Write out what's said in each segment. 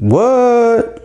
What?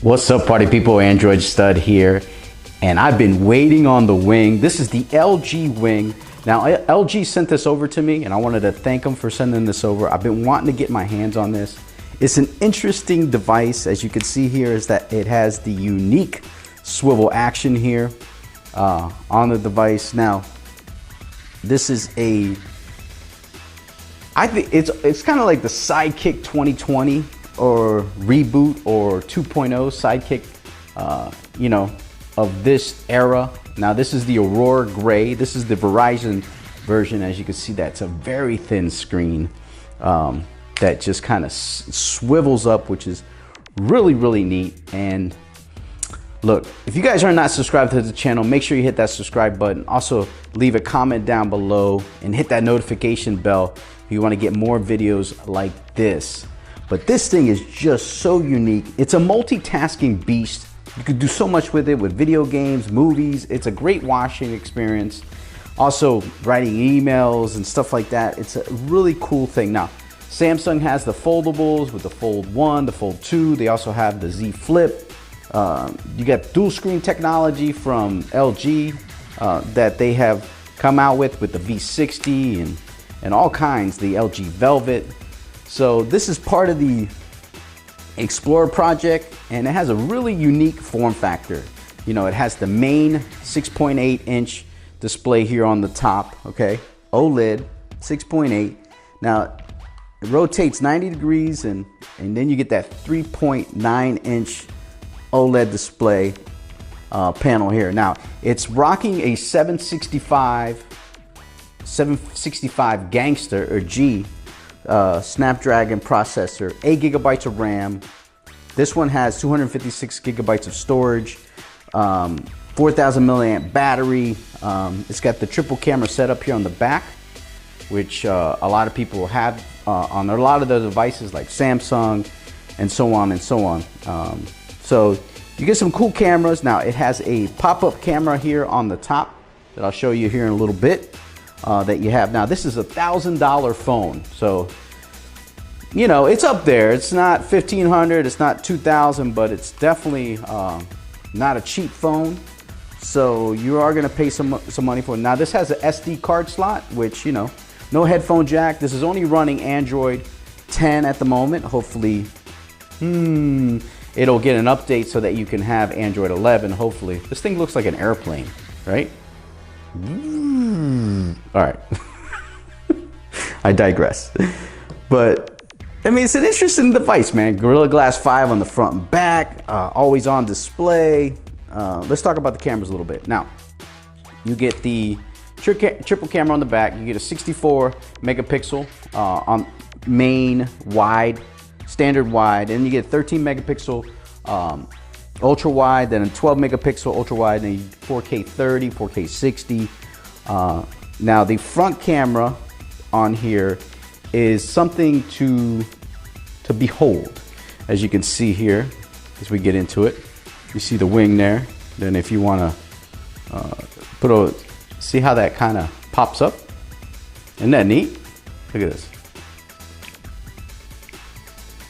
What's up, party people? Android Stud here, and I've been waiting on the wing. This is the LG wing. Now, LG sent this over to me, and I wanted to thank them for sending this over. I've been wanting to get my hands on this. It's an interesting device. As you can see here, is that it has the unique swivel action here on the device. Now, this is I think it's kind of like the Sidekick 2020 or Reboot or 2.0 Sidekick, you know, of this era. Now this is the Aurora Gray. This is the Verizon version. As you can see, that's a very thin screen that just kind of swivels up, which is really, really neat. And look, if you guys are not subscribed to the channel, make sure you hit that subscribe button. Also, leave a comment down below and hit that notification bell if you want to get more videos like this. But this thing is just so unique. It's a multitasking beast. You could do so much with it, with video games, movies. It's a great watching experience. Also, writing emails and stuff like that. It's a really cool thing. Now, Samsung has the foldables with the Fold 1, the Fold 2. They also have the Z Flip. You got dual screen technology from LG that they have come out with the V60 and all kinds, the LG Velvet. So this is part of the Explorer project, and it has a really unique form factor. You know, it has the main 6.8-inch display here on the top, okay? OLED, 6.8. Now, it rotates 90 degrees, and then you get that 3.9-inch OLED display panel here. Now, it's rocking a 765 Gangster, or G, Snapdragon processor, 8 gigabytes of RAM. This one has 256 gigabytes of storage, 4,000 milliamp battery. It's got the triple camera setup here on the back, which a lot of people have on a lot of the devices like Samsung and so on and so on. So you get some cool cameras. Now it has a pop-up camera here on the top that I'll show you here in a little bit. That you have. Now this is a $1,000 phone, so you know it's up there. It's not $1,500, it's not $2,000, but it's definitely not a cheap phone. So you are going to pay some money for it. Now this has an SD card slot, which, you know, no headphone jack. This is only running Android 10 at the moment. Hopefully it'll get an update so that you can have Android 11. Hopefully. This thing looks like an airplane, right? All right. I digress. But I mean, it's an interesting device, man. Gorilla Glass 5 on the front and back, always on display. Let's talk about the cameras a little bit. Now, you get the triple camera on the back. You get a 64 megapixel on main wide, standard wide, and you get 13 megapixel ultra wide, then a 12 megapixel ultra wide, and 4K 30, 4K 60. Now the front camera on here is something to behold. As you can see here, as we get into it, you see the wing there. Then if you want to see how that kind of pops up. Isn't that neat? Look at this.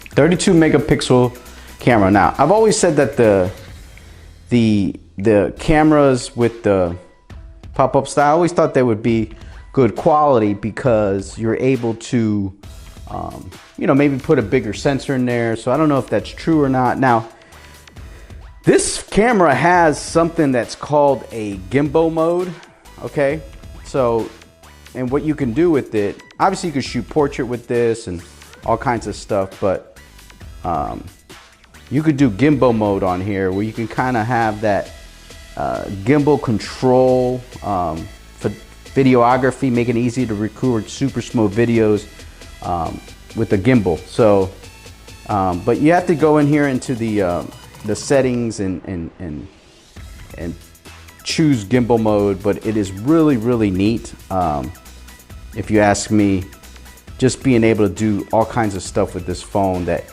32 megapixel camera. Now, I've always said that the cameras with the pop-up style, I always thought they would be good quality because you're able to, you know, maybe put a bigger sensor in there. So I don't know if that's true or not. Now, this camera has something that's called a Gimbal Mode, okay? So, and what you can do with it, obviously you can shoot portrait with this and all kinds of stuff, but you could do gimbal mode on here, where you can kind of have that gimbal control for videography, make it easy to record super smooth videos with the gimbal. So, but you have to go in here into the settings and choose gimbal mode. But it is really, really neat. If you ask me, just being able to do all kinds of stuff with this phone that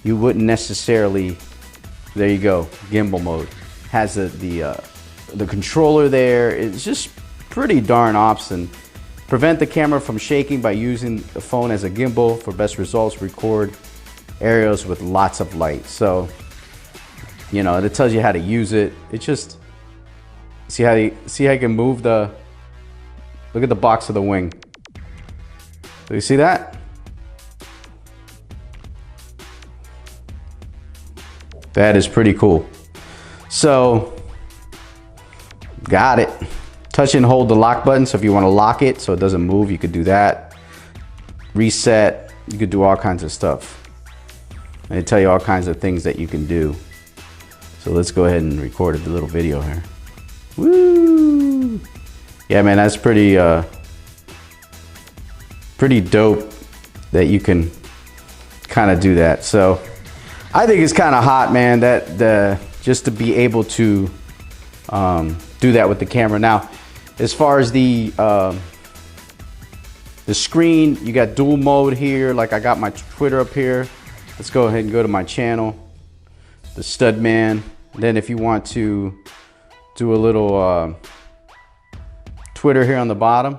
you wouldn't necessarily. There you go, gimbal mode. Has the controller there. It's just pretty darn awesome. Prevent the camera from shaking by using the phone as a gimbal for best results. Record areas with lots of light. So, you know, it tells you how to use it. It's just, see how you can move the, look at the box of the wing. Do you see that? That is pretty cool. So, got it. Touch and hold the lock button. So if you want to lock it so it doesn't move, you could do that. Reset. You could do all kinds of stuff. And they tell you all kinds of things that you can do. So let's go ahead and record a little video here. Woo! Yeah, man, that's pretty pretty dope that you can kind of do that. So I think it's kind of hot, man, that just to be able to do that with the camera. Now, as far as the screen, you got dual mode here. Like I got my Twitter up here. Let's go ahead and go to my channel, the Stud Man. Then if you want to do a little Twitter here on the bottom,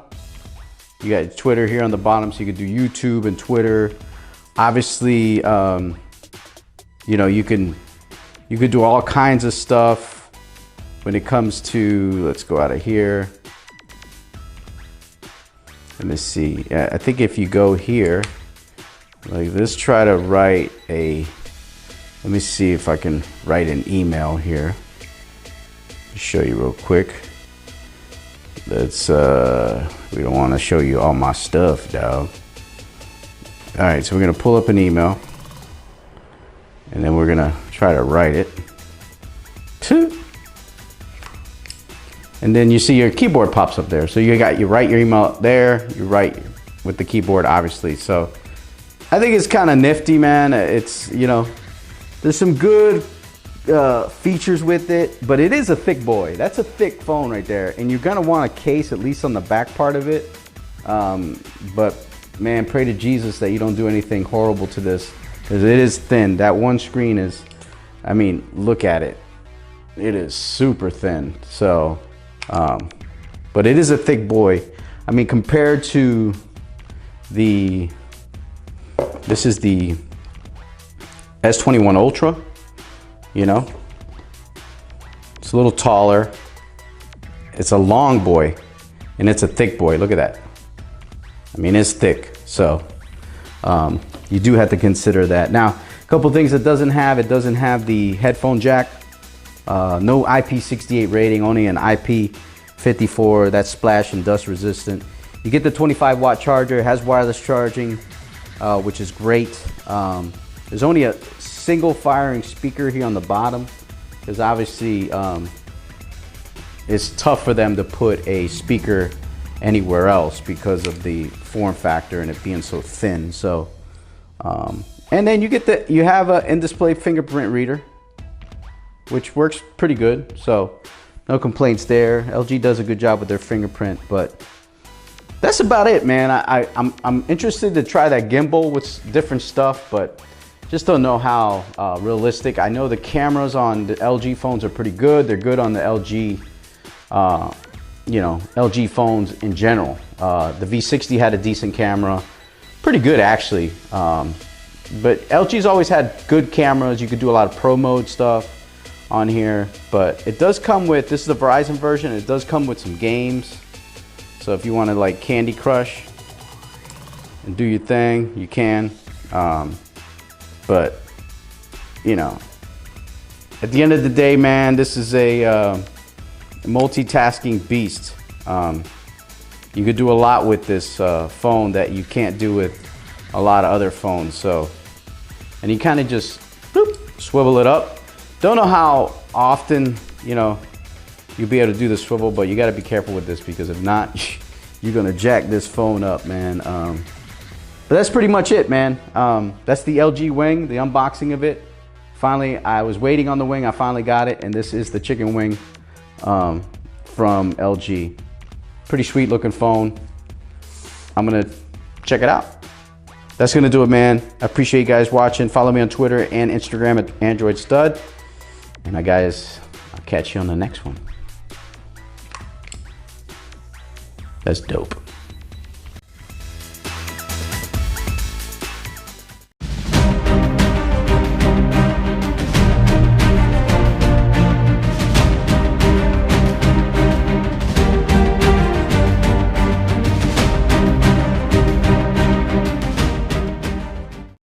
you got Twitter here on the bottom, so you could do YouTube and Twitter. Obviously, you know, you could do all kinds of stuff when it comes to, let's go out of here. Let me see. Yeah, I think if you go here, like let's try to write a, let me see if I can write an email here. Show you real quick. Let's, we don't want to show you all my stuff, dog. All right, so we're gonna pull up an email and then we're gonna try to write it. And then you see your keyboard pops up there. So you write your email there, you write with the keyboard, obviously. So I think it's kind of nifty, man. It's, you know, there's some good features with it, but it is a thick boy. That's a thick phone right there. And you're gonna want a case, at least on the back part of it. But man, pray to Jesus that you don't do anything horrible to this, because it is thin. That one screen is, I mean, look at it. It is super thin. So, but it is a thick boy. I mean, compared to this is the S21 Ultra, you know, it's a little taller. It's a long boy and it's a thick boy. Look at that. I mean, it's thick. So, you do have to consider that. Now, a couple things it doesn't have the headphone jack. No IP68 rating, only an IP54. That's splash and dust resistant. You get the 25 watt charger. It has wireless charging, which is great. There's only a single firing speaker here on the bottom, because obviously it's tough for them to put a speaker anywhere else because of the form factor and it being so thin. So, and then you have an in-display fingerprint reader, which works pretty good. So no complaints there. LG does a good job with their fingerprint, but that's about it, man. I'm interested to try that gimbal with different stuff, but just don't know how realistic. I know the cameras on the LG phones are pretty good. They're good on the LG, you know, LG phones in general. The V60 had a decent camera, pretty good actually. But LG's always had good cameras. You could do a lot of pro mode stuff on here, but it does come with, this is the Verizon version, it does come with some games. So if you want to like Candy Crush and do your thing, you can. But you know, at the end of the day, man, this is a multitasking beast. You could do a lot with this phone that you can't do with a lot of other phones. So, and you kind of just, boop, swivel it up. Don't know how often, you know, you'll be able to do the swivel, but you got to be careful with this, because if not, you're gonna jack this phone up, man. But that's pretty much it, man. That's the LG wing, the unboxing of it. Finally, I was waiting on the wing. I finally got it, and this is the chicken wing from LG. Pretty sweet looking phone. I'm gonna check it out. That's gonna do it, man. I appreciate you guys watching. Follow me on Twitter and Instagram at Android Stud. And guys, I'll catch you on the next one. That's dope.